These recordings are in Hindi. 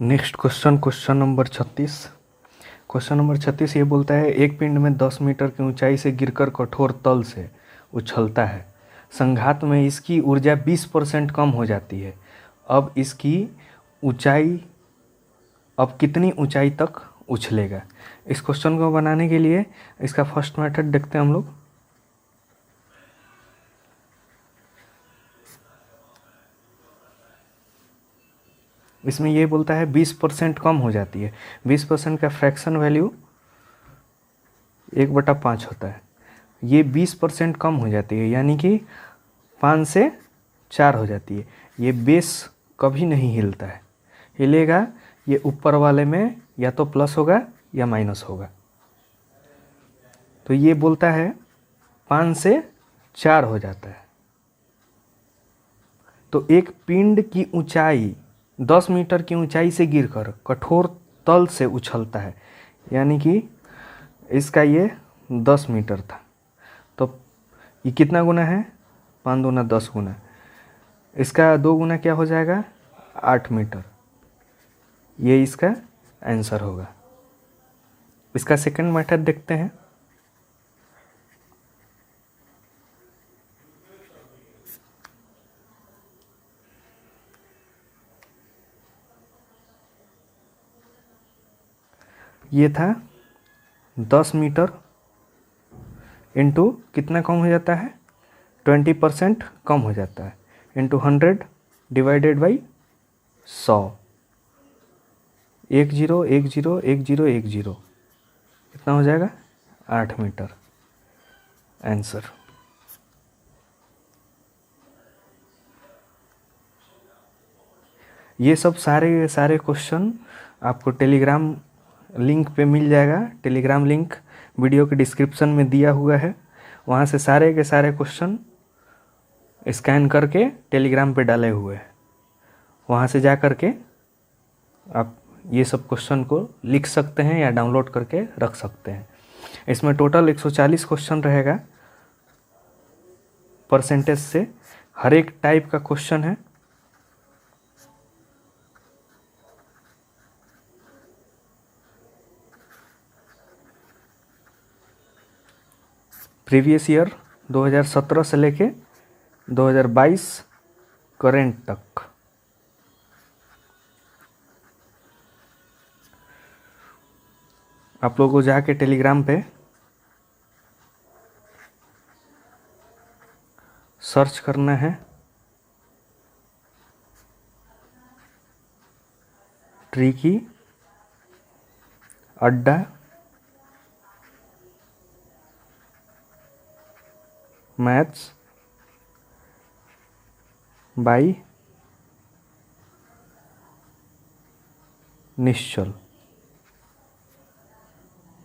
Next question, question number 36। Question number 36 ये बोलता है एक पिंड में 10 मीटर की ऊंचाई से गिरकर कठोर तल से उछलता है। संघात में इसकी ऊर्जा 20% कम हो जाती है। अब इसकी ऊंचाई अब कितनी ऊंचाई तक उछलेगा। इस क्वेश्चन को बनाने के लिए इसका फर्स्ट मेथड देखते हैं हम लोग। इसमें ये बोलता है 20% कम हो जाती है। 20% का फ्रैक्शन वैल्यू 1/5 होता है। ये 20% कम हो जाती है, यानी कि 5 से 4 हो जाती है। ये बेस कभी नहीं हिलता है। हिलेगा ये ऊपर वाले में या तो प्लस होगा या माइनस होगा। तो ये बोलता है 5 से 4 हो जाता है। तो एक पिंड की ऊंचाई 10 मीटर की ऊंचाई से गिरकर कठोर तल से उछलता है, यानी कि इसका ये 10 मीटर था। तो ये कितना गुना है? 5 दूना 10 गुना। इसका 2 गुना क्या हो जाएगा? 8 मीटर। ये इसका आंसर होगा। इसका सेकंड मेथड देखते हैं। ये था 10 मीटर इंटू कितना कम हो जाता है? 20% कम हो जाता है, इंटू 100 डिवाइडेड बाई 100। 1 0 1 0 1 0 1 0 कितना हो जाएगा? 8 मीटर। आंसर। ये सब सारे क्वेश्चन आपको टेलीग्राम लिंक पे मिल जाएगा। टेलीग्राम लिंक वीडियो के डिस्क्रिप्शन में दिया हुआ है। वहाँ से सारे के सारे क्वेश्चन स्कैन करके टेलीग्राम पे डाले हुए हैं। वहाँ से जा करके आप ये सब क्वेश्चन को लिख सकते हैं या डाउनलोड करके रख सकते हैं। इसमें टोटल 140 क्वेश्चन रहेगा। परसेंटेज से हर एक टाइप का क्वेश्चन है। प्रीवियस ईयर 2017 से लेके 2022 करेंट तक। आप लोगों को जाके टेलीग्राम पे सर्च करना है ट्रिकी अड्डा मैथ्स बाई निश्चल।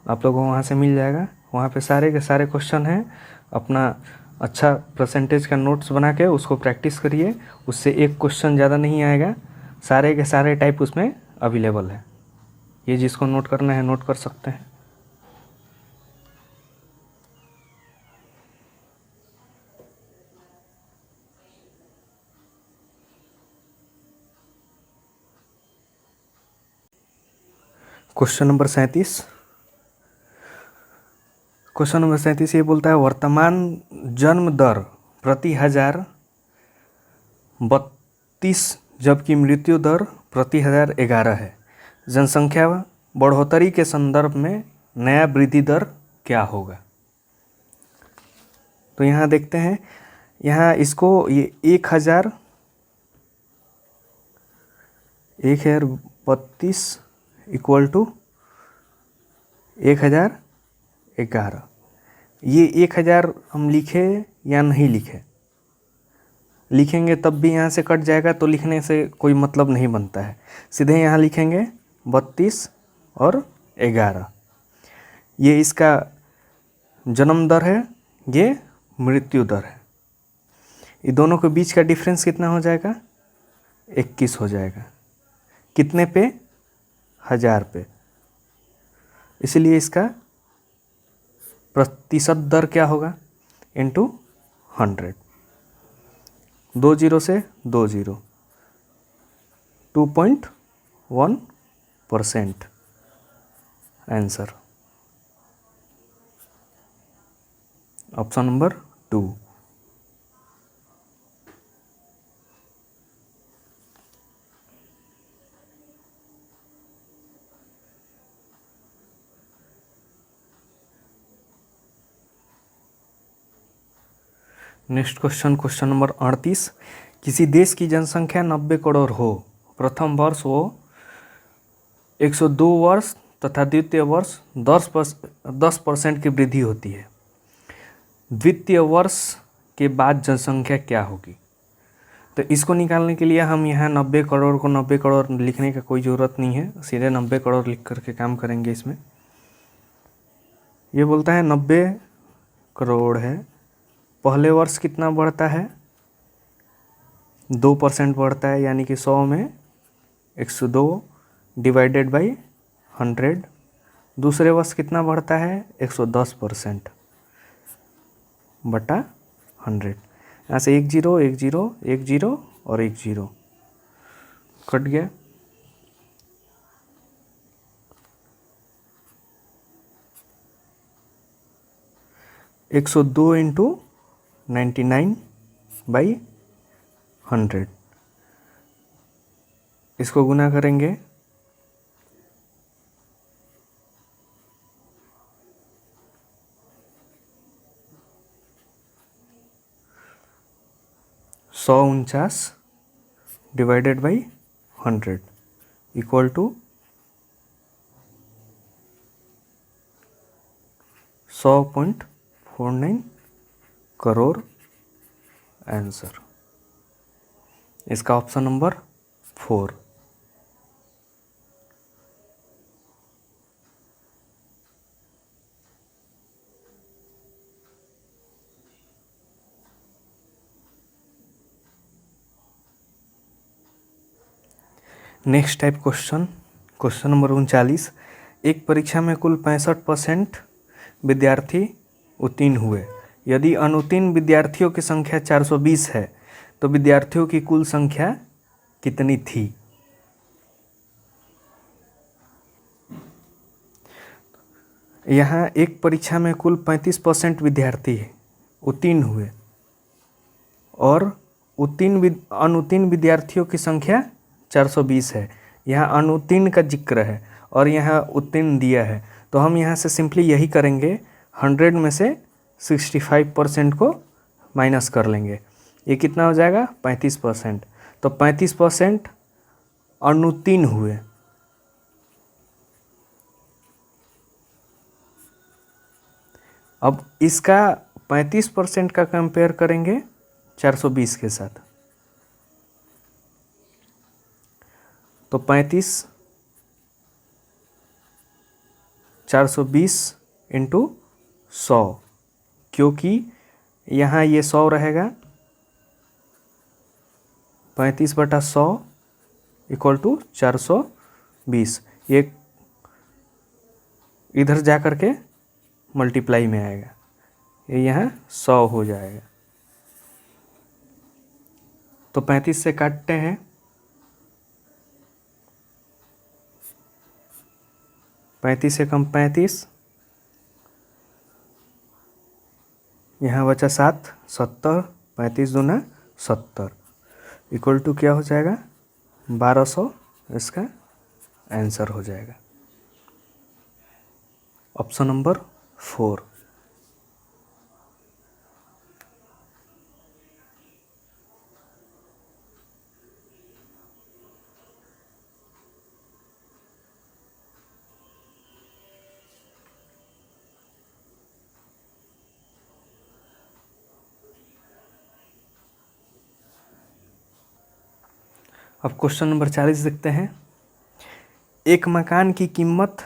आप लोगों को वहाँ से मिल जाएगा। वहाँ पे सारे के सारे क्वेश्चन हैं। अपना अच्छा परसेंटेज का नोट्स बना के उसको प्रैक्टिस करिए। उससे एक क्वेश्चन ज़्यादा नहीं आएगा। सारे के सारे टाइप उसमें अवेलेबल है। ये जिसको नोट करना है नोट कर सकते हैं। Question number 37। क्वेश्चन नंबर 37 ये बोलता है वर्तमान जन्म दर प्रति 1000 32, जबकि मृत्यु दर प्रति 1000 11 है। जनसंख्या बढ़ोतरी के संदर्भ में नया वृद्धि दर क्या होगा। तो यहाँ देखते हैं। यहाँ इसको ये 1032 इक्वल टू 1011। ये 1000 हम लिखे या नहीं लिखे? लिखेंगे तब भी यहाँ से कट जाएगा, तो लिखने से कोई मतलब नहीं बनता है। सीधे यहाँ लिखेंगे 32 और 11। ये इसका जन्म दर है, ये मृत्यु दर है। ये दोनों के बीच का डिफरेंस कितना हो जाएगा? 21 हो जाएगा। कितने पे? 1000 पे। इसलिए इसका प्रतिशत दर क्या होगा? इंटू 100। 2 0 से 2 0 2.1 1%। Answer option number 2। Next question number 38। किसी देश की जनसंख्या 90 करोड़ हो, प्रथम वर्ष वो 102 वर्ष तथा द्वितीय वर्ष 10% की वृद्धि होती है। द्वितीय वर्ष के बाद जनसंख्या क्या होगी? तो इसको निकालने के लिए हम यहाँ 90 करोड़ को 90 करोड़ लिखने का कोई ज़रूरत नहीं है, सीधे 90 करोड़ लिख करके काम करेंगे। इसमें ये बोलता है 90 करोड़ है, पहले वर्ष कितना बढ़ता है? 2% बढ़ता है, यानी कि 100 में 102 डिवाइडेड बाई 100। दूसरे वर्ष कितना बढ़ता है? 110% बटा 100। यहाँ से 1 0 1 0 1 0 और 1 0 कट गया। एक 102 इंटू 99/100, इसको गुना करेंगे। सौ 49 divided by 100 equal to 100.49 crore. Answer इसका option number 4। Next type question number 39। एक परीक्षा में कुल 65% विद्यार्थी उत्तीर्ण हुए। यदि अनुत्तीर्ण विद्यार्थियों की संख्या 420 है तो विद्यार्थियों की कुल संख्या कितनी थी? यहाँ एक परीक्षा में कुल 35% विद्यार्थी उत्तीर्ण हुए और अनुत्तीर्ण विद्यार्थियों की संख्या 420 है। यहाँ अनुत्तीर्ण का जिक्र है और यहाँ उत्तीर्ण दिया है, तो हम यहाँ से सिंपली यही करेंगे, 100 में से 65% को माइनस कर लेंगे। ये कितना हो जाएगा? 35%। तो 35% अनुत्तीर्ण हुए। अब इसका 35% का कंपेयर करेंगे 420 के साथ, तो 35 420 इंटू 100, क्योंकि यहाँ ये 100 रहेगा, 35/100 इक्वल टू 420। ये इधर जा कर के मल्टीप्लाई में आएगा, ये यहाँ 100 हो जाएगा। तो 35 से काटते हैं, 35 से कम 35, यहाँ बचा 7, 70, 35 दूना 70 इक्वल टू क्या हो जाएगा? 1200 इसका आंसर हो जाएगा। Option number 4। अब क्वेश्चन नंबर 40 देखते हैं। एक मकान की कीमत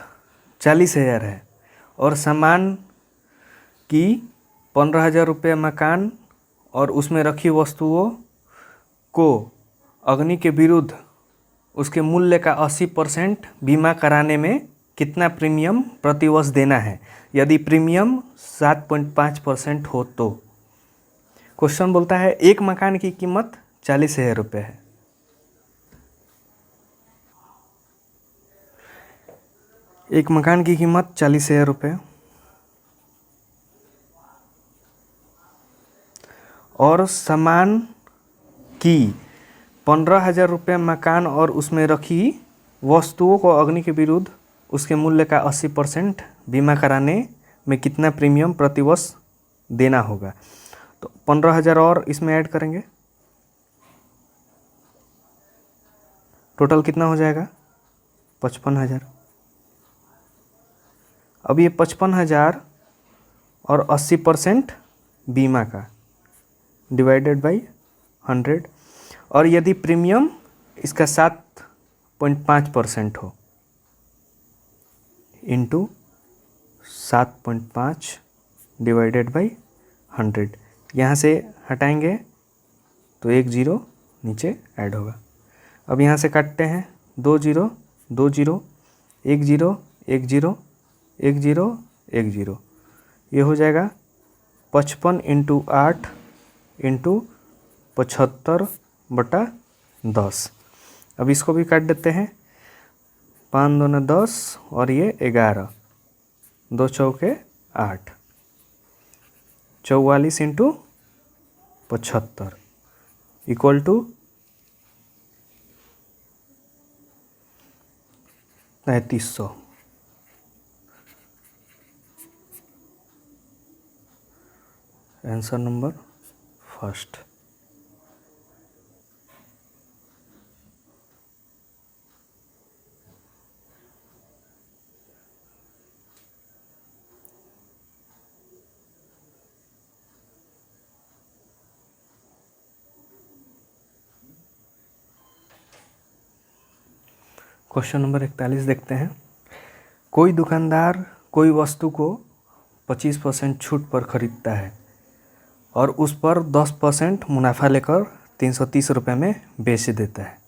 40,000 है और सामान की 15,000 रुपये मकान और उसमें रखी वस्तुओं को अग्नि के विरुद्ध उसके मूल्य का 80% बीमा कराने में कितना प्रीमियम प्रतिवर्ष देना है, यदि प्रीमियम 7.5% हो तो? क्वेश्चन बोलता है एक मकान की कीमत 40,000 रुपये है एक मकान की कीमत 40,000 रुपये और सामान की 15,000 रुपये मकान और उसमें रखी वस्तुओं को अग्नि के विरुद्ध उसके मूल्य का 80% बीमा कराने में कितना प्रीमियम प्रतिवर्ष देना होगा। तो 15,000 और इसमें ऐड करेंगे, टोटल कितना हो जाएगा 55,000। अब ये 55,000 और 80% बीमा का डिवाइडेड बाई 100, और यदि प्रीमियम इसका 7.5% हो इंटू 7.5 डिवाइडेड बाई 100, यहाँ से हटाएंगे तो 1 0 नीचे ऐड होगा। अब यहाँ से काटते हैं 2 0 2 0 1 0 1 0 1 0 1 0, ये हो जाएगा 55 इंटू 8 इंटू 75/10। अब इसको भी काट देते हैं, 5 दूनी 10 और ये 11, 2 चौके 8, 44 into 75 equal to 3300। Answer number first. Question number 41 देखते हैं। कोई दुकानदार कोई वस्तु को 25% छूट पर खरीदता है और उस पर 10% मुनाफा लेकर 330 रुपये में बेच देता है।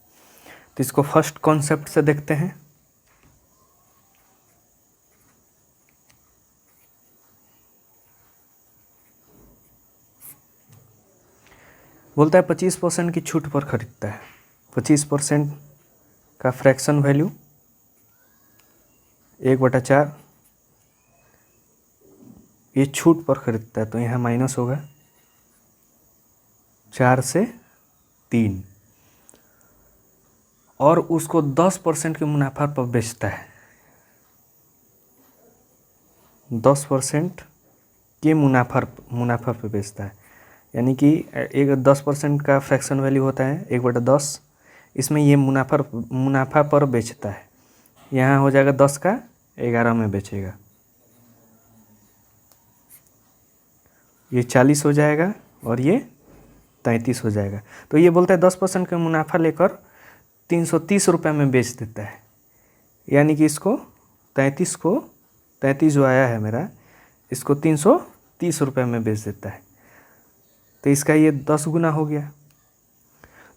तो इसको फर्स्ट कॉन्सेप्ट से देखते हैं। बोलता है 25% की छूट पर खरीदता है। 25% का फ्रैक्शन वैल्यू 1/4, ये छूट पर खरीदता है तो यहाँ माइनस होगा 4 से 3, और उसको 10% के मुनाफा पर बेचता है। 10% के मुनाफा पर बेचता है, यानी कि एक 10% का फ्रैक्शन वैल्यू होता है 1/10, इसमें ये मुनाफा पर बेचता है। यहाँ हो जाएगा 10 का 11 में बेचेगा, ये 40 हो जाएगा और ये 33 हो जाएगा। तो ये बोलता है 10% का मुनाफा लेकर 330 रुपये में बेच देता है, यानी कि इसको 33 जो आया है मेरा, इसको 330 रुपये में बेच देता है। तो इसका ये 10 गुना हो गया।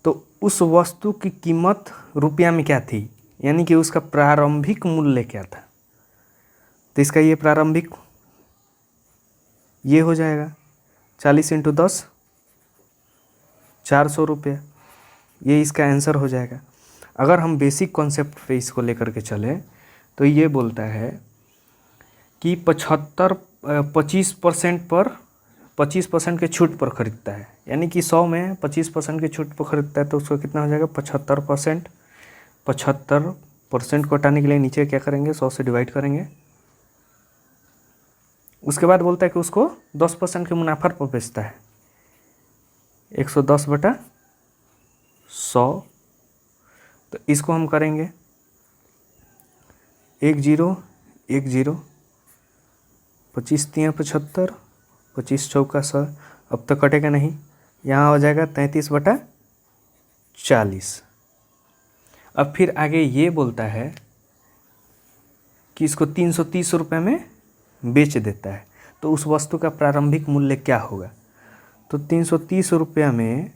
तो उस वस्तु की कीमत रुपया में क्या थी, यानी कि उसका प्रारंभिक मूल्य क्या था। तो इसका ये प्रारंभिक ये हो जाएगा 40 इंटू 10 400 रुपये, ये इसका आंसर हो जाएगा। अगर हम बेसिक कॉन्सेप्ट पे इसको लेकर के चले तो ये बोलता है कि 25% के छूट पर खरीदता है, यानी कि 100 में 25% के छूट पर खरीदता है तो उसको कितना हो जाएगा 75%। 75% को हटाने के लिए नीचे क्या करेंगे 100 से डिवाइड करेंगे। उसके बाद बोलता है कि उसको 10% के मुनाफा पर बेचता है, 110/100। तो इसको हम करेंगे 1 0 1 0, 25 3 75, 25 चौका 100, अब तो कटेगा नहीं, यहाँ हो जाएगा 33/40। अब फिर आगे ये बोलता है कि इसको 330 रुपये में बेच देता है, तो उस वस्तु का प्रारंभिक मूल्य क्या होगा। तो 330 रुपया में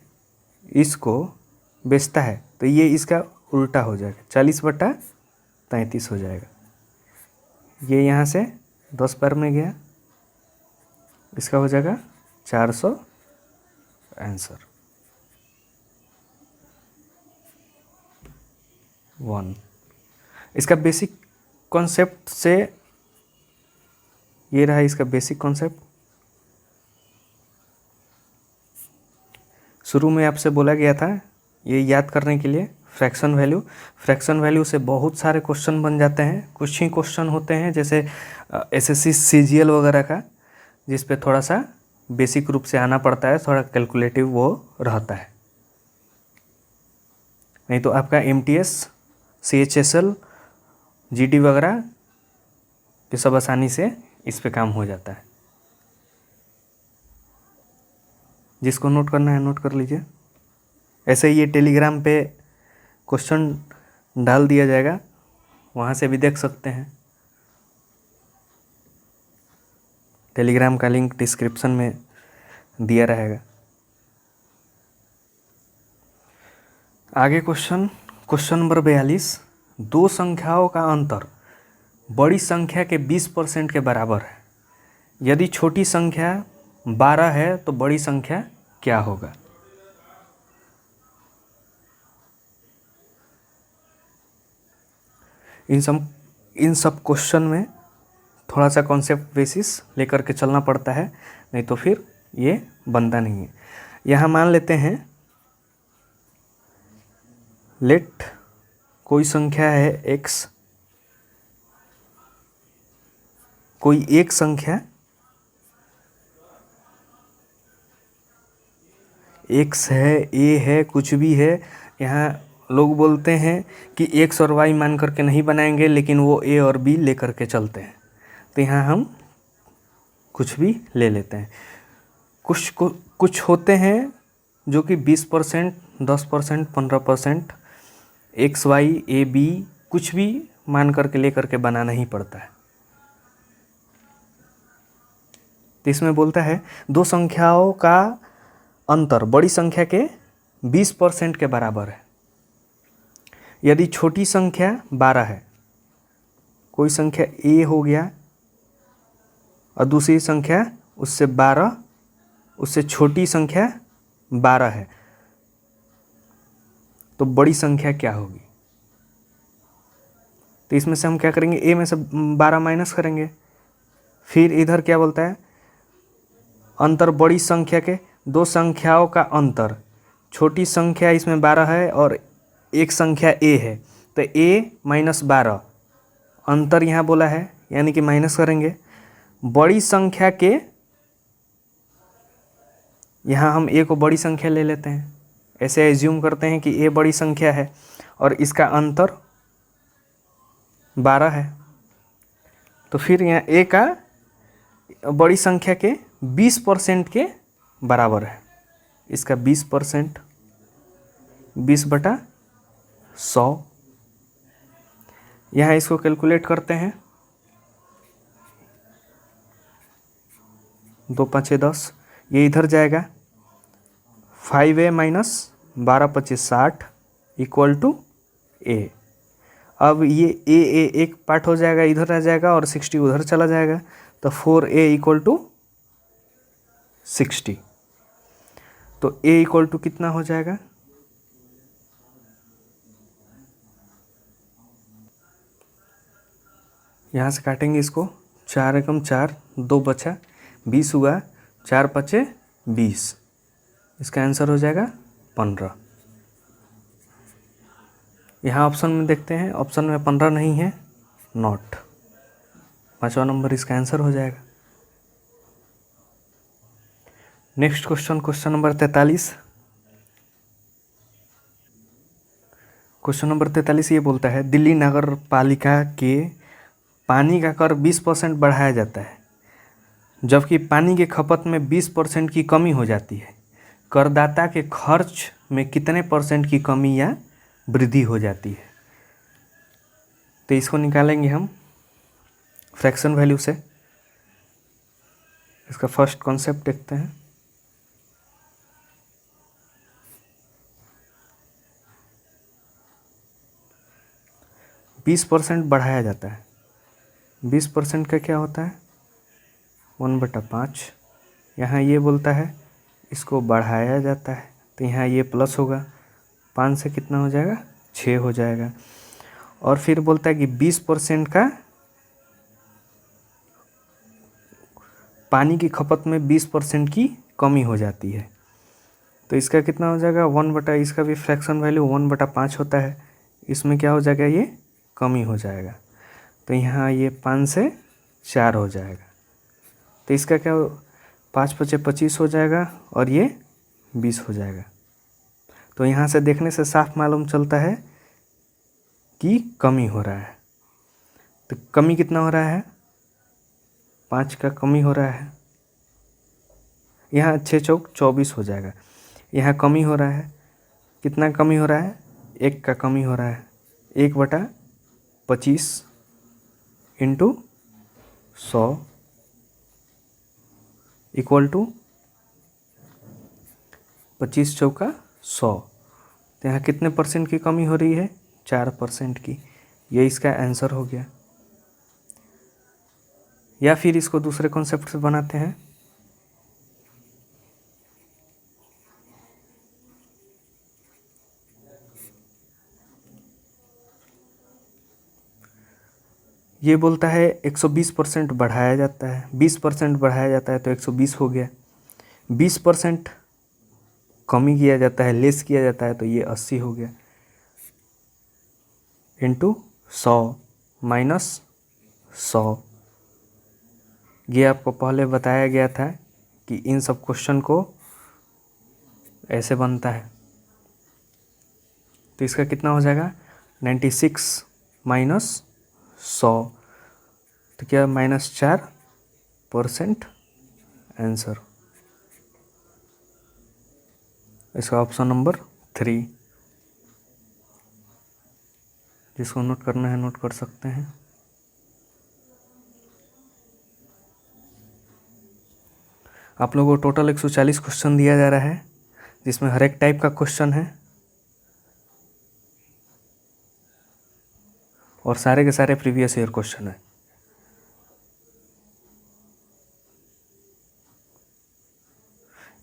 इसको बेचता है तो ये इसका उल्टा हो जाएगा, 40/33 हो जाएगा। ये यहाँ से 10 पर में गया, इसका हो जाएगा 400 आंसर 1। इसका बेसिक कॉन्सेप्ट से, ये रहा इसका बेसिक कॉन्सेप्ट। शुरू में आपसे बोला गया था ये याद करने के लिए फ्रैक्शन वैल्यू। फ्रैक्शन वैल्यू से बहुत सारे क्वेश्चन बन जाते हैं। कुछ ही क्वेश्चन होते हैं जैसे एसएससी सीजीएल वगैरह का, जिस पे थोड़ा सा बेसिक रूप से आना पड़ता है, थोड़ा कैलकुलेटिव वो रहता है। नहीं तो आपका एमटीएस, सीएचएसएल, जीडी वगैरह ये सब आसानी से इस पे काम हो जाता है। जिसको नोट करना है नोट कर लीजिए। ऐसे ही ये टेलीग्राम पे क्वेश्चन डाल दिया जाएगा, वहाँ से भी देख सकते हैं। टेलीग्राम का लिंक डिस्क्रिप्शन में दिया रहेगा। आगे क्वेश्चन नंबर 42। दो संख्याओं का अंतर बड़ी संख्या के 20% के बराबर है। यदि छोटी संख्या 12 है तो बड़ी संख्या क्या होगा? इन सब क्वेश्चन में थोड़ा सा कॉन्सेप्ट बेसिस लेकर के चलना पड़ता है, नहीं तो फिर ये बनता नहीं है। यहाँ मान लेते हैं लेट कोई संख्या है x, कोई एक संख्या x है, a है, कुछ भी है। यहाँ लोग बोलते हैं कि x और y मान करके नहीं बनाएंगे, लेकिन वो a और b लेकर के चलते हैं। तो यहाँ हम कुछ भी ले लेते हैं। कुछ होते हैं जो कि 20%, 10%, 15% एक्स वाई ए बी कुछ भी मान करके ले करके बनाना ही पड़ता है। तो इसमें बोलता है दो संख्याओं का अंतर बड़ी संख्या के 20% के बराबर है। यदि छोटी संख्या 12 है, कोई संख्या a हो गया और दूसरी संख्या उससे 12, उससे छोटी संख्या 12 है, तो बड़ी संख्या क्या होगी? तो इसमें से हम क्या करेंगे, a में से 12 माइनस करेंगे। फिर इधर क्या बोलता है, अंतर बड़ी संख्या के, दो संख्याओं का अंतर। छोटी संख्या इसमें 12 है और एक संख्या a है, तो a माइनस 12 अंतर यहाँ बोला है, यानी कि माइनस करेंगे। बड़ी संख्या के, यहाँ हम a को बड़ी संख्या ले लेते हैं, ऐसे एज्यूम करते हैं कि a बड़ी संख्या है और इसका अंतर 12 है। तो फिर यहाँ a का बड़ी संख्या के 20% के बराबर है। इसका 20%, 20/100। यहाँ इसको कैलकुलेट करते हैं, 2 5 10, ये इधर जाएगा 5a minus 12 25 60 equal to a। अब ये a एक पार्ट हो जाएगा, इधर आ जाएगा और 60 उधर चला जाएगा, तो 4a इक्वल टू 60। तो a इक्वल टू कितना हो जाएगा, यहाँ से काटेंगे इसको, 4 एकम 4, 2 बचा 20 हुआ, 4 5 20, इसका आंसर हो जाएगा 15। यहाँ ऑप्शन में देखते हैं, ऑप्शन में 15 नहीं है, नॉट। 5वां नंबर इसका आंसर हो जाएगा। Next question number 43। Question number 43 ये बोलता है दिल्ली नगर पालिका के पानी का कर 20% बढ़ाया जाता है, जबकि पानी के खपत में 20% की कमी हो जाती है। करदाता के खर्च में कितने % की कमी या वृद्धि हो जाती है? तो इसको निकालेंगे हम फ्रैक्शन वैल्यू से। इसका फर्स्ट कॉन्सेप्ट देखते हैं। बीस % बढ़ाया जाता है, 20% का क्या होता है, 1/5। यहाँ ये बोलता है इसको बढ़ाया जाता है, तो यहाँ ये प्लस होगा, 5 से कितना हो जाएगा, 6 हो जाएगा। और फिर बोलता है कि 20% का पानी की खपत में 20% की कमी हो जाती है। तो इसका कितना हो जाएगा 1/, इसका भी फ्रैक्शन वैल्यू 1/5 होता है। इसमें क्या हो जाएगा, ये कमी हो जाएगा। तो यहाँ ये 5 से 4 हो जाएगा। तो इसका क्या 5 × 5 = 25 हो जाएगा और ये 20 हो जाएगा। तो यहाँ से देखने से साफ मालूम चलता है कि कमी हो रहा है। तो कमी कितना हो रहा है, 5 का कमी हो रहा है। यहाँ 6 चौक 24 हो जाएगा। यहाँ कमी हो रहा है, कितना कमी हो रहा है, 1 का कमी हो रहा है। 1/25 × 100 = 25 चौका 100। तो यहाँ कितने % की कमी हो रही है, 4% की। ये इसका आंसर हो गया। या फिर इसको दूसरे कॉन्सेप्ट से बनाते हैं। ये बोलता है 120% बढ़ाया जाता है, 20% बढ़ाया जाता है तो 120 हो गया। 20% कमी किया जाता है, लेस किया जाता है तो ये 80 हो गया। × 100 - 100। ये आपको पहले बताया गया था कि इन सब क्वेश्चन को ऐसे बनता है। तो इसका कितना हो जाएगा 96 - 100। तो क्या -4% आंसर। इसका ऑप्शन नंबर 3। जिसको नोट करना है नोट कर सकते हैं। आप लोगों को टोटल 140 क्वेश्चन दिया जा रहा है, जिसमें हर एक टाइप का क्वेश्चन है और सारे के सारे प्रीवियस ईयर क्वेश्चन है।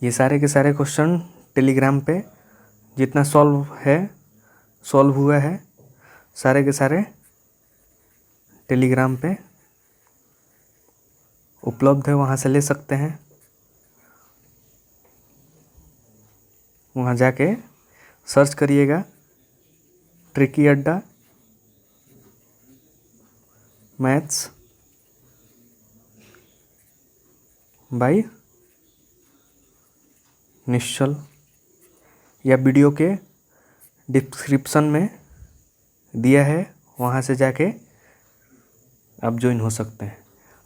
ये सारे के सारे क्वेश्चन टेलीग्राम पे जितना सॉल्व हुआ है, सारे के सारे टेलीग्राम पे उपलब्ध है, वहाँ से ले सकते हैं। वहाँ जाके सर्च करिएगा ट्रिकी अड्डा मैथ्स बाय निश्चल, या वीडियो के डिस्क्रिप्शन में दिया है, वहाँ से जाके आप ज्वाइन हो सकते हैं।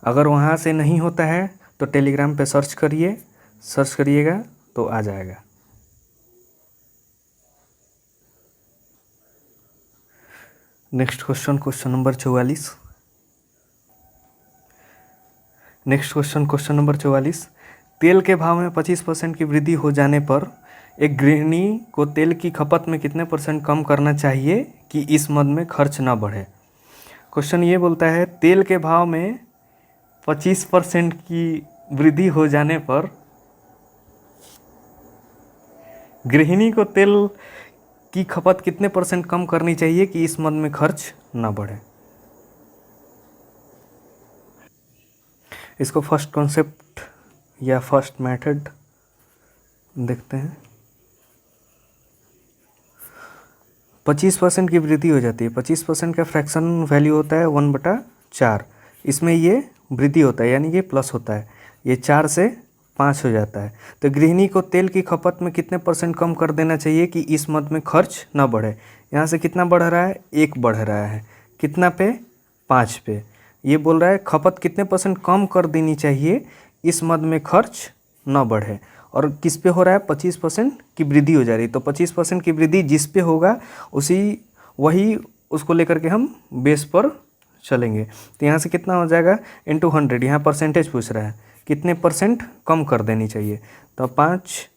अगर वहाँ से नहीं होता है तो टेलीग्राम पे सर्च करिएगा तो आ जाएगा। Next question number 44। Question number 44। तेल के भाव में 25% की वृद्धि हो जाने पर एक गृहिणी को तेल की खपत में कितने % कम करना चाहिए कि इस मद में खर्च ना बढ़े। क्वेश्चन ये बोलता है तेल के भाव में 25% की वृद्धि हो जाने पर गृहिणी को तेल की खपत कितने % कम करनी चाहिए कि इस मद में खर्च ना बढ़े। इसको फर्स्ट कॉन्सेप्ट या फर्स्ट मेथड देखते हैं। 25% की वृद्धि हो जाती है। 25% का फ्रैक्शन वैल्यू होता है 1/4। इसमें ये वृद्धि होता है यानी कि प्लस होता है, ये 4 से 5 हो जाता है। तो गृहिणी को तेल की खपत में कितने % कम कर देना चाहिए कि इस मद में खर्च ना बढ़े। यहाँ से कितना बढ़ रहा है, 1 बढ़ रहा है, कितना पे, 5 पे। ये बोल रहा है खपत कितने % कम कर देनी चाहिए इस मद में खर्च ना बढ़े। और किस पे हो रहा है, 25% की वृद्धि हो जा रही है। तो 25% की वृद्धि जिस पे होगा वही उसको लेकर के हम बेस पर चलेंगे। तो यहाँ से कितना हो जाएगा × 100, यहाँ परसेंटेज पूछ रहा है कितने % कम कर देनी चाहिए। तो 5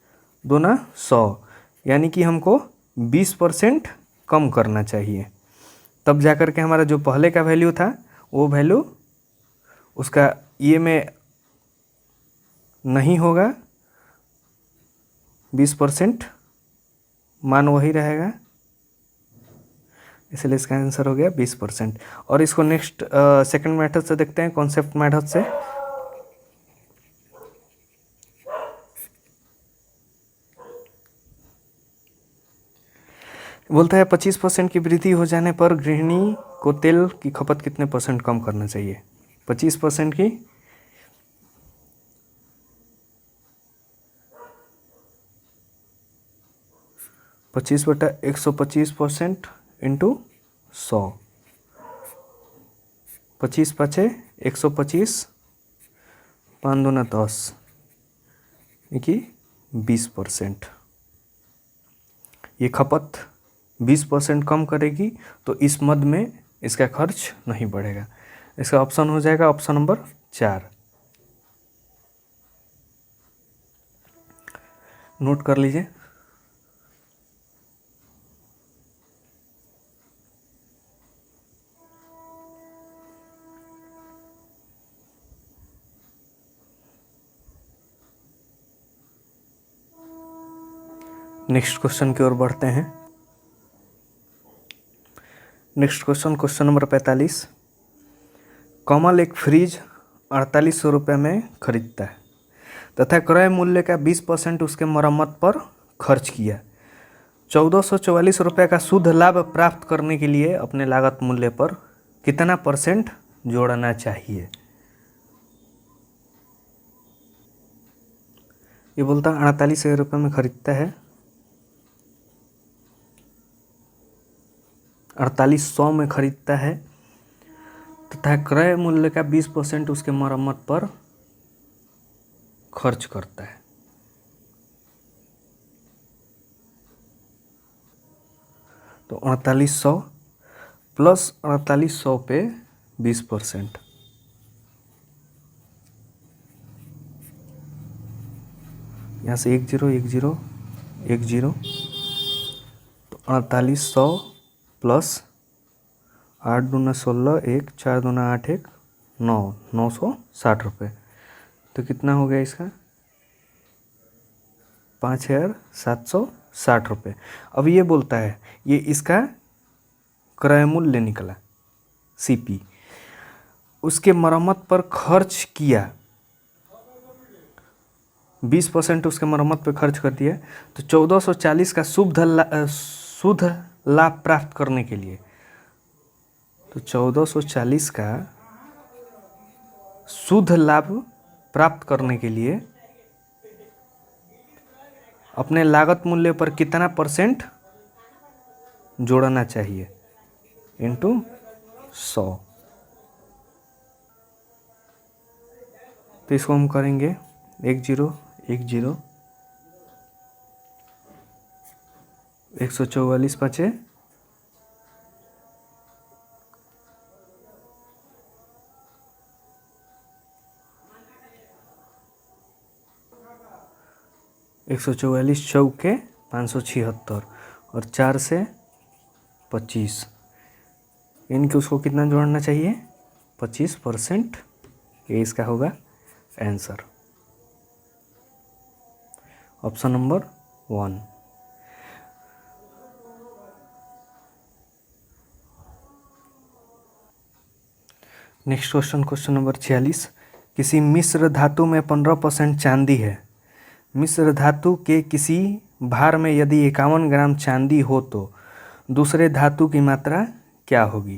दूना 100, यानी कि हमको 20% कम करना चाहिए। तब जा कर के हमारा जो पहले का वैल्यू था वो वैल्यू उसका ये में नहीं होगा, 20% मान वही रहेगा। इसलिए इसका आंसर हो गया 20%। और इसको नेक्स्ट सेकंड मेथड से देखते हैं, कॉन्सेप्ट मेथड से। बोलता है 25% की वृद्धि हो जाने पर गृहिणी को तेल की खपत कितने परसेंट कम करना चाहिए। 25% की 25/125% इंटू 100, 25×125, 5×2 = 10 कि 20%। ये खपत 20% कम करेगी, तो इस मद में इसका खर्च नहीं बढ़ेगा। इसका ऑप्शन हो जाएगा ऑप्शन नंबर 4। नोट कर लीजिए। नेक्स्ट क्वेश्चन की ओर बढ़ते हैं। Next question, question number 45। कमल एक फ्रिज 4800 रुपये में खरीदता है तथा क्रय मूल्य का 20% उसके मरम्मत पर खर्च किया। 1444 रुपये का शुद्ध लाभ प्राप्त करने के लिए अपने लागत मूल्य पर कितना % जोड़ना चाहिए। ये बोलता 4800 रुपये में खरीदता है, 4800 में खरीदता है तथा क्रय मूल्य का 20% उसके मरम्मत पर खर्च करता है। तो 4800 प्लस 4800 पे 20%, यहाँ से 1 0 1 0 1 0, तो 4800 प्लस 8 दूना 16, 1 4 दूना 8 1 9, 960 रुपये। तो कितना हो गया इसका 5760 रुपये। अब ये बोलता है, ये इसका क्रय मूल्य निकला CP, उसके मरम्मत पर खर्च किया 20% उसके मरम्मत पर खर्च कर दिया। तो 1440 का शुद्ध लाभ प्राप्त करने के लिए, तो 1440 का शुद्ध लाभ प्राप्त करने के लिए अपने लागत मूल्य पर कितना % जोड़ना चाहिए इंटू 100। तो इसको हम करेंगे 1 0 1 0, 144 5 144 चौके 576 और 4 से 25, इनके उसको कितना जोड़ना चाहिए 25%। ये इसका होगा answer, option number 1। Next question, question number 46। किसी मिश्र धातु में 15% चांदी है। मिश्र धातु के किसी भार में यदि 51 ग्राम चांदी हो तो दूसरे धातु की मात्रा क्या होगी।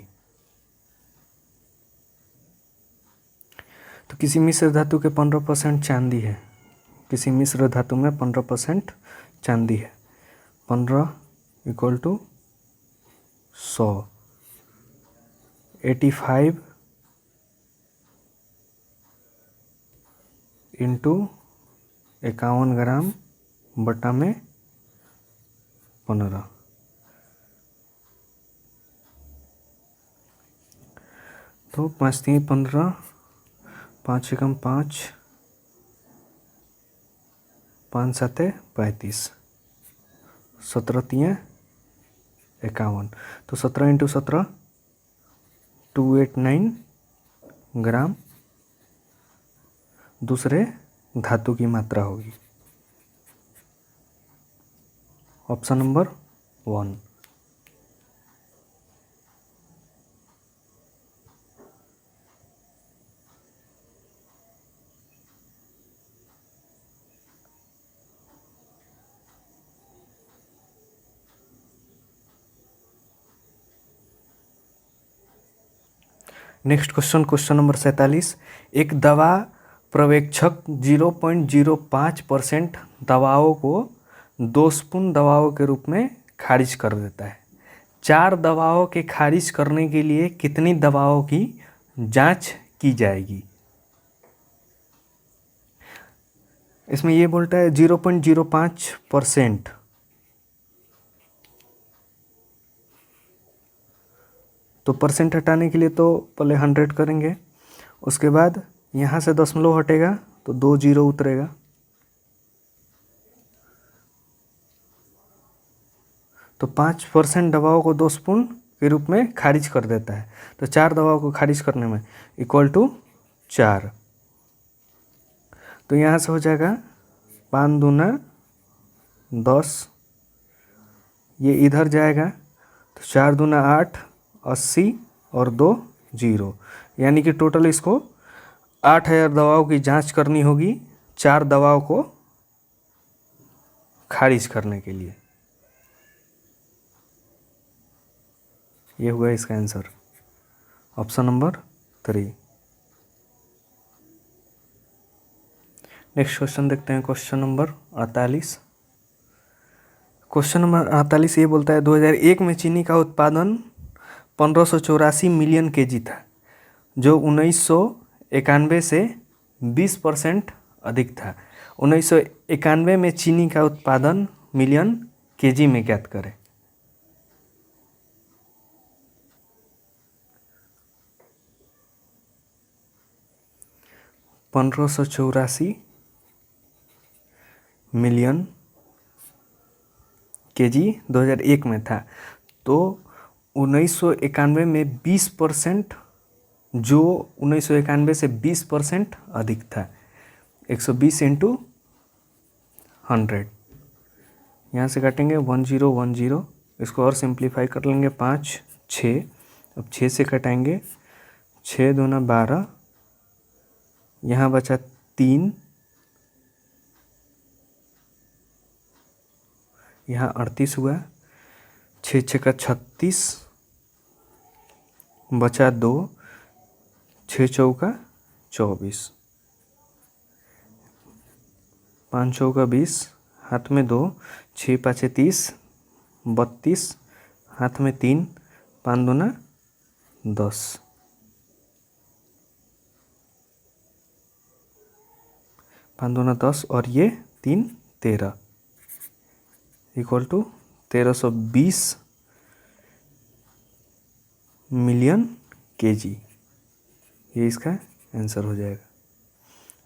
तो किसी मिश्र धातु के 15% चांदी है, किसी मिश्र धातु में 15% चांदी है, 15 = 100, 85 इंटू 51 ग्राम बटा में 15। तो 5 3 15, 5 एकम 5, 5 7 35, 17 3 51। तो 17 इंटू 17 289 ग्राम दूसरे धातु की मात्रा होगी, option number 1। Next question, question number 47। एक दवा पर्यवेक्षक 0.05% दवाओं को दोषपूर्ण दवाओं के रूप में खारिज कर देता है। 4 दवाओं के खारिज करने के लिए कितनी दवाओं की जांच की जाएगी? इसमें ये बोलता है 0.05%। तो परसेंट हटाने के लिए तो पहले 100 करेंगे, उसके बाद यहाँ से दशमलव हटेगा तो 2 जीरो उतरेगा, तो 5% दवाओं को दोषपूर्ण के रूप में खारिज कर देता है। तो 4 दवाओं को खारिज करने में इक्वल टू 4। तो यहाँ से हो जाएगा 5 दूना 10, ये इधर जाएगा तो 4 दूना 8, 80 और 2 0, यानी कि टोटल इसको 8000 दवाओं की जांच करनी होगी 4 दवाओं को खारिज करने के लिए। ये हुआ इसका answer, option number 3। Next question देखते हैं, क्वेश्चन नंबर 48। क्वेश्चन नंबर 48 ये बोलता है 2001 में चीनी का उत्पादन 1584 मिलियन केजी था, जो 1991 से 20% अधिक था। 1991 में चीनी का उत्पादन मिलियन केजी में ज्ञात करें। $1584 मिलियन केजी 2001 में था, तो 1991 में 20%, जो 1991 से 20% अधिक था। 120 इंटू 100, यहाँ से काटेंगे 1010, इसको और सिंप्लीफाई कर लेंगे 5 6, अब 6 से कटाएंगे 6 दूना 12, यहाँ बचा 3, यहाँ 38 हुआ, 6 6 का 36, बचा 2, 6 चौका 24, 5 चौका 20, हाथ में 2, 6 पाँचे 30, 32, हाथ में 3, 5 दूना 10, 5 दूना 10 और ये 3 13, इक्वल टू 1320 मिलियन केजी। ये इसका आंसर हो जाएगा,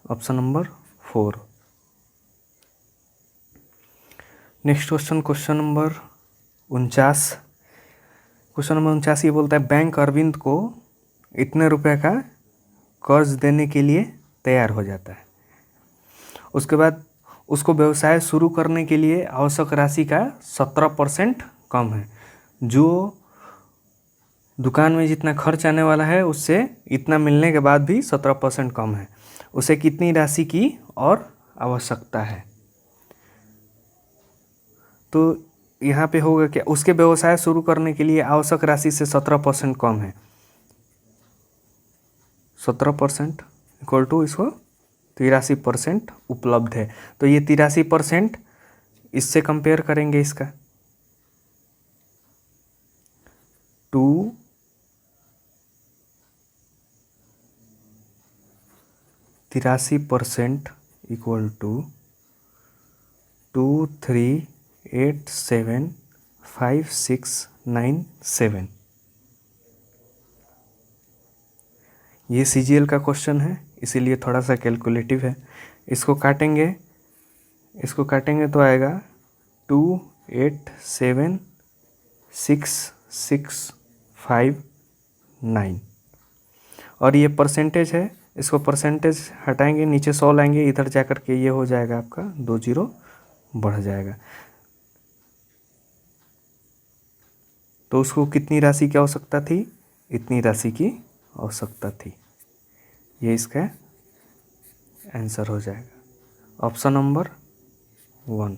option number 4। Next question, question number 49। Question number 49 ये बोलता है बैंक अरविंद को इतने रुपए का कर्ज देने के लिए तैयार हो जाता है। उसके बाद उसको व्यवसाय शुरू करने के लिए आवश्यक राशि का 17% कम है। जो दुकान में जितना खर्च आने वाला है उससे इतना मिलने के बाद भी 17% कम है। उसे कितनी राशि की और आवश्यकता है? तो यहाँ पे होगा क्या, उसके व्यवसाय शुरू करने के लिए आवश्यक राशि से 17% कम है। 17% इक्वल टू इसको 83% उपलब्ध है। तो ये 83% इससे कंपेयर करेंगे, इसका 83% इक्वल टू 23875697। ये CGL का क्वेश्चन है, इसीलिए थोड़ा सा कैलकुलेटिव है। इसको काटेंगे तो आएगा 287665 और ये परसेंटेज है, इसको परसेंटेज हटाएंगे, नीचे 100 लाएंगे, इधर जाकर के ये हो जाएगा आपका 2 जीरो बढ़ जाएगा। तो उसको कितनी राशि की आवश्यकता थी? इतनी राशि की आवश्यकता थी। ये इसका आंसर हो जाएगा, ऑप्शन नंबर 1।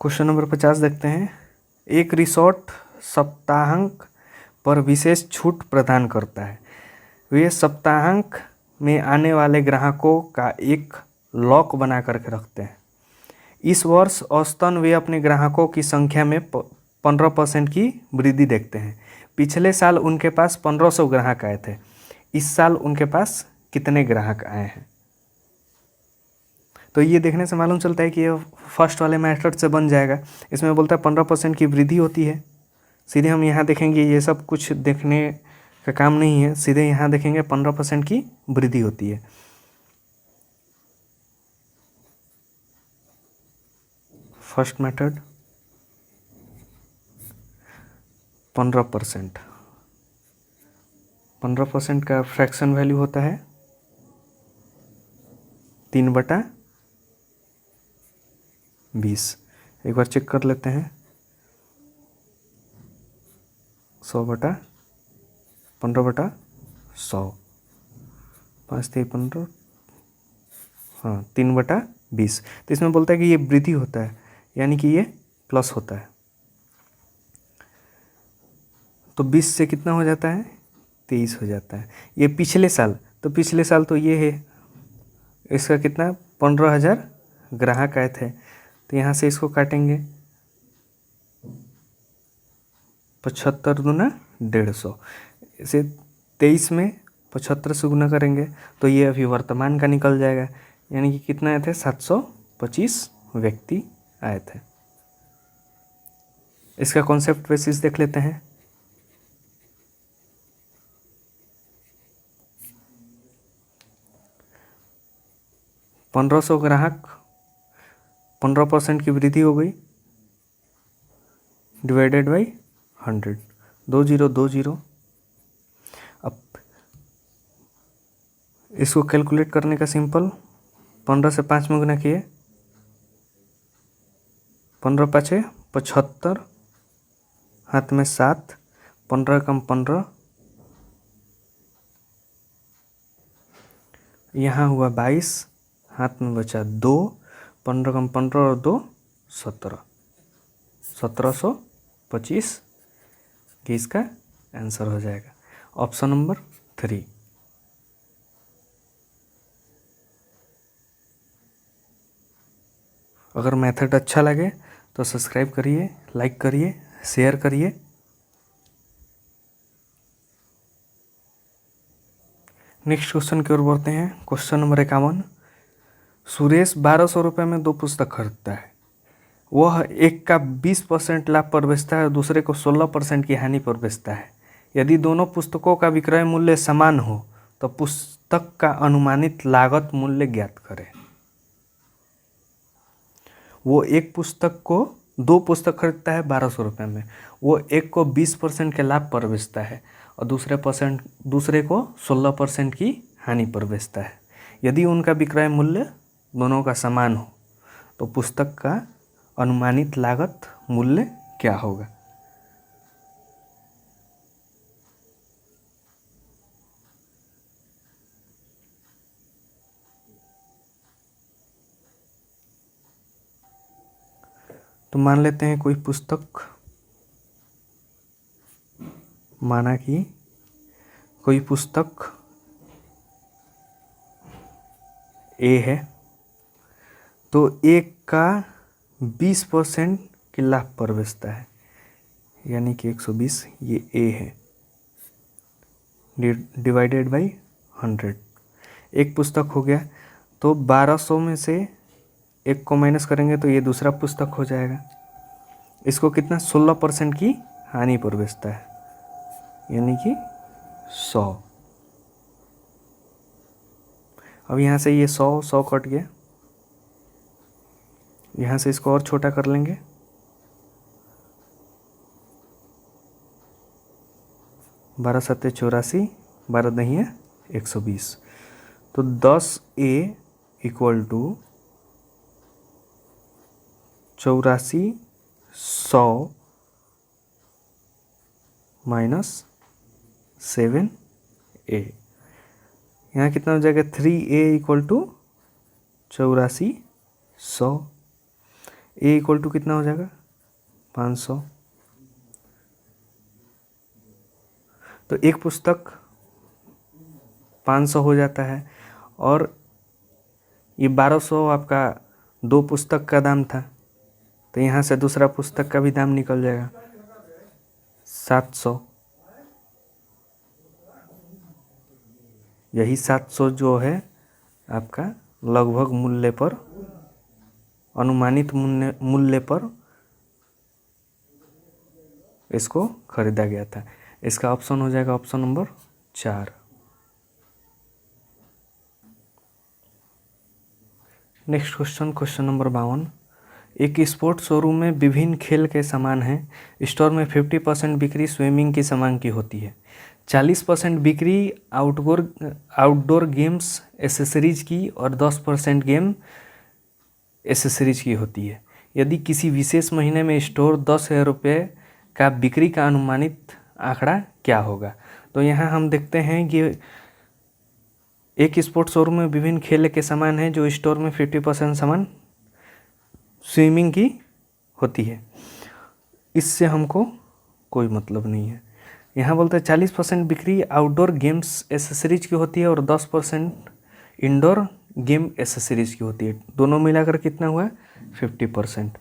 क्वेश्चन नंबर 50 देखते हैं। एक रिसोर्ट सप्ताहांत पर विशेष छूट प्रदान करता है। वे सप्ताहांत में आने वाले ग्राहकों का एक लॉक बना करके रखते हैं। इस वर्ष औसतन वे अपने ग्राहकों की संख्या में 15% की वृद्धि देखते हैं। पिछले साल उनके पास 1500 ग्राहक आए थे। इस साल उनके पास कितने ग्राहक आए हैं? तो ये देखने से मालूम चलता है कि ये फर्स्ट वाले मेथड से बन जाएगा। इसमें बोलता है 15% की वृद्धि होती है। सीधे हम यहाँ देखेंगे, ये सब कुछ देखने का काम नहीं है, सीधे यहाँ देखेंगे 15% की वृद्धि होती है। First method 15%। 15% का फ्रैक्शन वैल्यू होता है 3/20। एक बार चेक कर लेते हैं। 100/15/100, 5×3=15, हाँ 3/20। तो इसमें बोलता है कि ये वृद्धि होता है, यानी कि ये प्लस होता है। तो 20 से कितना हो जाता है? 23 हो जाता है। ये पिछले साल, तो पिछले साल तो ये है, इसका कितना 15,000 ग्राहक आए थे। तो यहाँ से इसको काटेंगे, 75 दूना 150। इसे 23 में 75 से गुना करेंगे तो ये अभी वर्तमान का निकल जाएगा, यानी कि कितना आए थे? 725 व्यक्ति आए थे। इसका कॉन्सेप्ट बेसिस देख लेते हैं। ₹1500 ग्राहक, 15% की वृद्धि हो गई, डिवाइडेड बाई 100, 2020। अब इसको कैलकुलेट करने का सिंपल, 15 से 5 में गुना किए, 15×5=75, हाथ में 7, 15 कम 15, यहाँ हुआ 22, हाथ में बचा 2, 15 कम 15 और 2 17, 1725 कि इसका आंसर हो जाएगा ऑप्शन नंबर 3। अगर मेथड अच्छा लगे तो सब्सक्राइब करिए, लाइक करिए, शेयर करिए। नेक्स्ट क्वेश्चन की ओर बढ़ते हैं। Question number 51। सुरेश 1200 रुपये में 2 पुस्तक खरीदता है। वह एक का 20% लाभ पर बेचता है और दूसरे को 16% की हानि पर बेचता है। यदि दोनों पुस्तकों का विक्रय मूल्य समान हो तो पुस्तक का अनुमानित लागत मूल्य ज्ञात करें। वो एक पुस्तक को 2 पुस्तक खरीदता है 1200 रुपये में। वो एक को 20% के लाभ पर बेचता है और दूसरे को 16% की हानि पर बेचता है। यदि उनका विक्रय मूल्य दोनों का समान हो तो पुस्तक का अनुमानित लागत मूल्य क्या होगा? तो मान लेते हैं कोई पुस्तक, माना कि कोई पुस्तक ए है, तो एक का 20% के लाभ पर बेचता है, यानी कि 120, ये ए है, डिवाइडेड बाई 100। एक पुस्तक हो गया, तो 1200 में से एक को माइनस करेंगे तो ये दूसरा पुस्तक हो जाएगा। इसको कितना 16% की हानि पर बेचता है, यानी कि 100। अब यहाँ से ये 100 कट गया, यहाँ से इसको और छोटा कर लेंगे, 12×7=84, 12×2=120। तो 10A = 84, 100 - 7A। यहाँ कितना हो जाएगा? 3A = 84, 100। ए इक्वल टू कितना हो जाएगा 500। तो एक पुस्तक 500 हो जाता है और ये 1200 आपका 2 पुस्तक का दाम था, तो यहाँ से दूसरा पुस्तक का भी दाम निकल जाएगा 700। यही 700 जो है आपका लगभग मूल्य पर, अनुमानित मूल्य पर इसको खरीदा गया था। इसका ऑप्शन हो जाएगा option number 4। Next question, question number 52। एक स्पोर्ट्स शोरूम में विभिन्न खेल के सामान हैं। स्टोर में 50% बिक्री स्विमिंग के सामान की होती है, 40% बिक्री आउटडोर गेम्स एसेसरीज की और 10% गेम एसेसरीज की होती है। यदि किसी विशेष महीने में स्टोर 10,000 रुपये का बिक्री का अनुमानित आंकड़ा क्या होगा। तो यहाँ हम देखते हैं कि एक स्पोर्ट्स शोरूम में विभिन्न खेल के सामान हैं, जो स्टोर में 50% सामान स्विमिंग की होती है। इससे हमको कोई मतलब नहीं है। यहाँ बोलते हैं 40% बिक्री आउटडोर गेम्स एसेसरीज की होती है और 10% इंडोर गेम एसेसरीज की होती है। दोनों मिलाकर कितना हुआ 50%।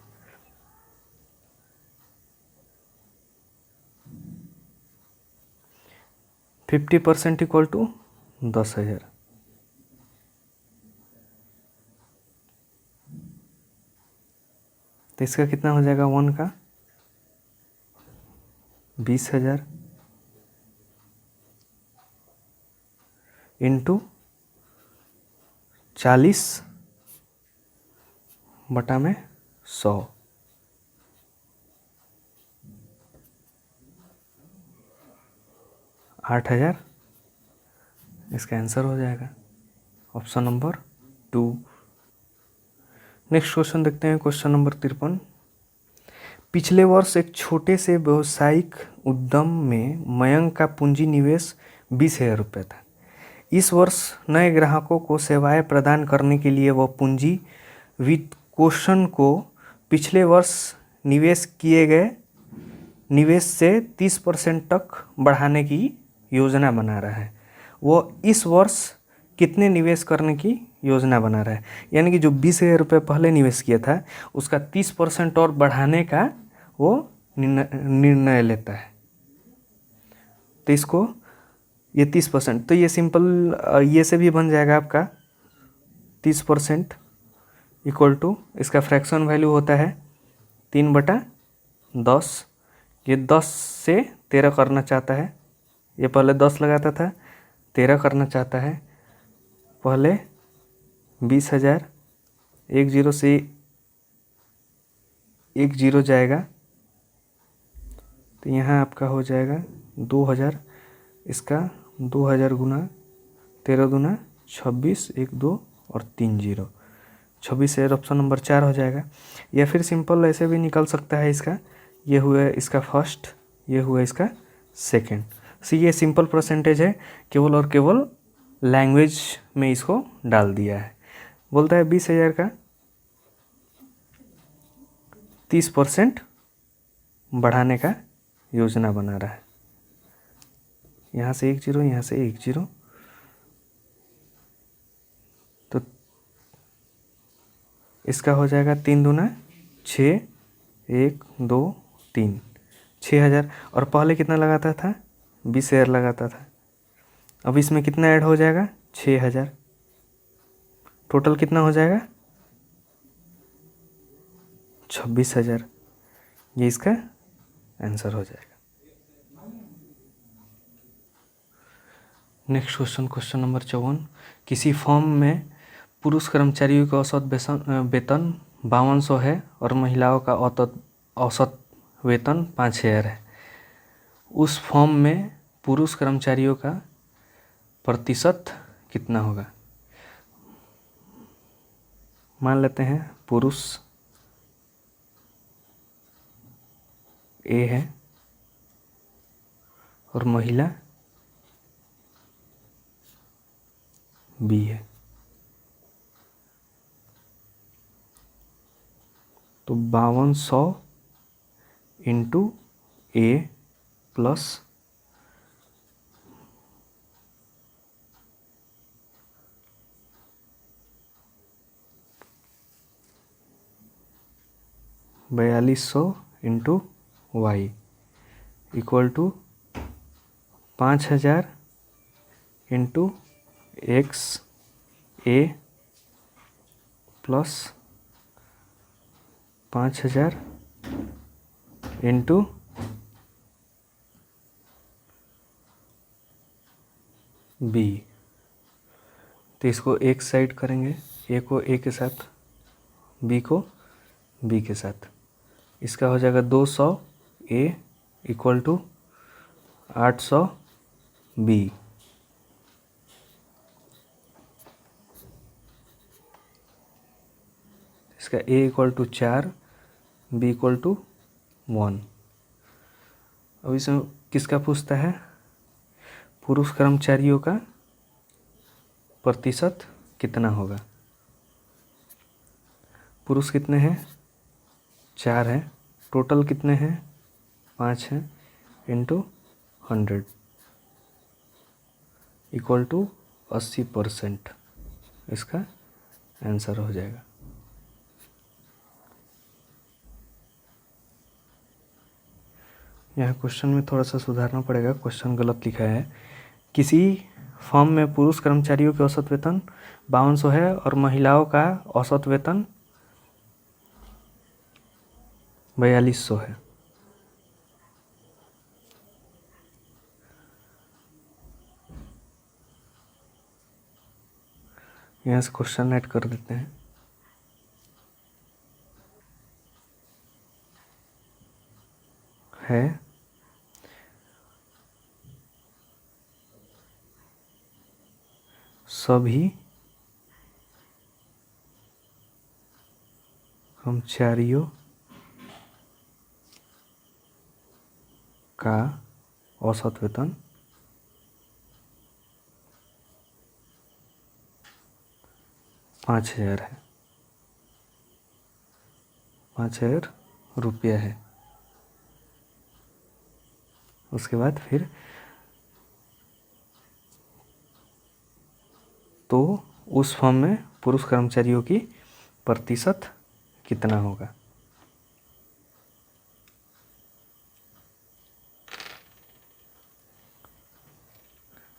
Fifty % equal to 10,000। तो इसका कितना हो जाएगा 1 का 20,000 इंटू 40/100, 8,000 इसका आंसर हो जाएगा ऑप्शन नंबर 2। नेक्स्ट क्वेश्चन देखते हैं, क्वेश्चन नंबर 53। पिछले वर्ष एक छोटे से व्यावसायिक उद्यम में मयंक का पूंजी निवेश 20,000 रुपये था। इस वर्ष नए ग्राहकों को सेवाएं प्रदान करने के लिए वह पूंजी वित्तपोषण को पिछले वर्ष निवेश किए गए निवेश से 30% तक बढ़ाने की योजना बना रहा है। वो इस वर्ष कितने निवेश करने की योजना बना रहा है। यानी कि जो 20,000 रुपये पहले निवेश किया था उसका 30% और बढ़ाने का वो निर्णय लेता है। तो इसको ये 30%, तो ये सिंपल ये से भी बन जाएगा आपका 30% इक्वल टू, इसका फ्रैक्शन वैल्यू होता है 3/10। ये 10 से 13 करना चाहता है, ये पहले 10 लगाता था 13 करना चाहता है। पहले 20,000, 1 0 से 1 0 जाएगा, तो यहाँ आपका हो जाएगा 2,000। इसका 2,000 गुना 13 दूना 26, 1 2 और 3 0, 26,000 ऑप्शन नंबर 4 हो जाएगा। या फिर सिंपल ऐसे भी निकल सकता है इसका, ये हुआ इसका फर्स्ट, ये हुआ इसका सेकंड। सो ये सिंपल परसेंटेज है, केवल और केवल लैंग्वेज में इसको डाल दिया है। बोलता है 20,000 का 30% बढ़ाने का योजना बना रहा है। यहाँ से 1 0, यहाँ से 1 0, तो इसका हो जाएगा 3 दूना 6, 1 2 3, 6,000। और पहले कितना लगाता था 20,000 लगाता था। अब इसमें कितना ऐड हो जाएगा 6,000, टोटल कितना हो जाएगा 26,000। ये इसका आंसर हो जाएगा। Next question, question number 54। किसी फर्म में पुरुष कर्मचारियों का औसत वेतन 5200 है और महिलाओं का औसत वेतन 5,000 है। उस फर्म में पुरुष कर्मचारियों का प्रतिशत कितना होगा। मान लेते हैं पुरुष ए है और महिला बी है। तो 5200 into A plus 4200 into Y equal to 5000 into X A plus 5000 into B. तो इसको एक साइड करेंगे, ए को ए के साथ, बी को बी के साथ। इसका हो जाएगा 200 ए इक्वल टू 800 बी। इसका A equal to 4, B equal to 1। अब इसमें किसका पूछता है? पुरुष कर्मचारियों का प्रतिशत कितना होगा। पुरुष कितने हैं? 4 हैं। टोटल कितने हैं? 5 हैं इंटू 100 इक्वल टू 80%। इसका आंसर हो जाएगा। यहाँ क्वेश्चन में थोड़ा सा सुधारना पड़ेगा, क्वेश्चन गलत लिखा है। किसी फर्म में पुरुष कर्मचारियों के औसत वेतन 5200 है और महिलाओं का औसत वेतन 4200 है। यहाँ से क्वेश्चन ऐड कर देते हैं। है सभी कर्मचारियों का औसत वेतन 5000 है, 5000 रुपया है। उसके बाद फिर तो उस फर्म में पुरुष कर्मचारियों की प्रतिशत कितना होगा।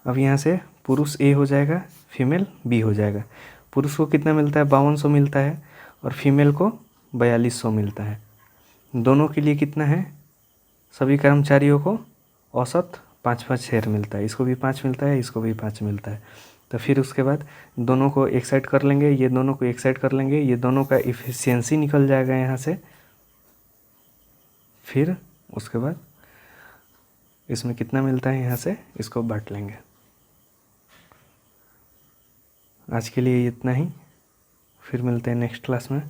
अब यहाँ से पुरुष ए हो जाएगा, फीमेल बी हो जाएगा। पुरुष को कितना मिलता है? 5200 मिलता है और फीमेल को 4200 मिलता है। दोनों के लिए कितना है? सभी कर्मचारियों को औसत 5-5 शेयर मिलता है। इसको भी 5 मिलता है, इसको भी 5 मिलता है। तो फिर उसके बाद दोनों को एक साइड कर लेंगे, ये दोनों को एक साइड कर लेंगे, ये दोनों का इफिशियंसी निकल जाएगा यहाँ से। फिर उसके बाद इसमें कितना मिलता है यहाँ से इसको बांट लेंगे। आज के लिए इतना ही, फिर मिलते हैं नेक्स्ट क्लास में।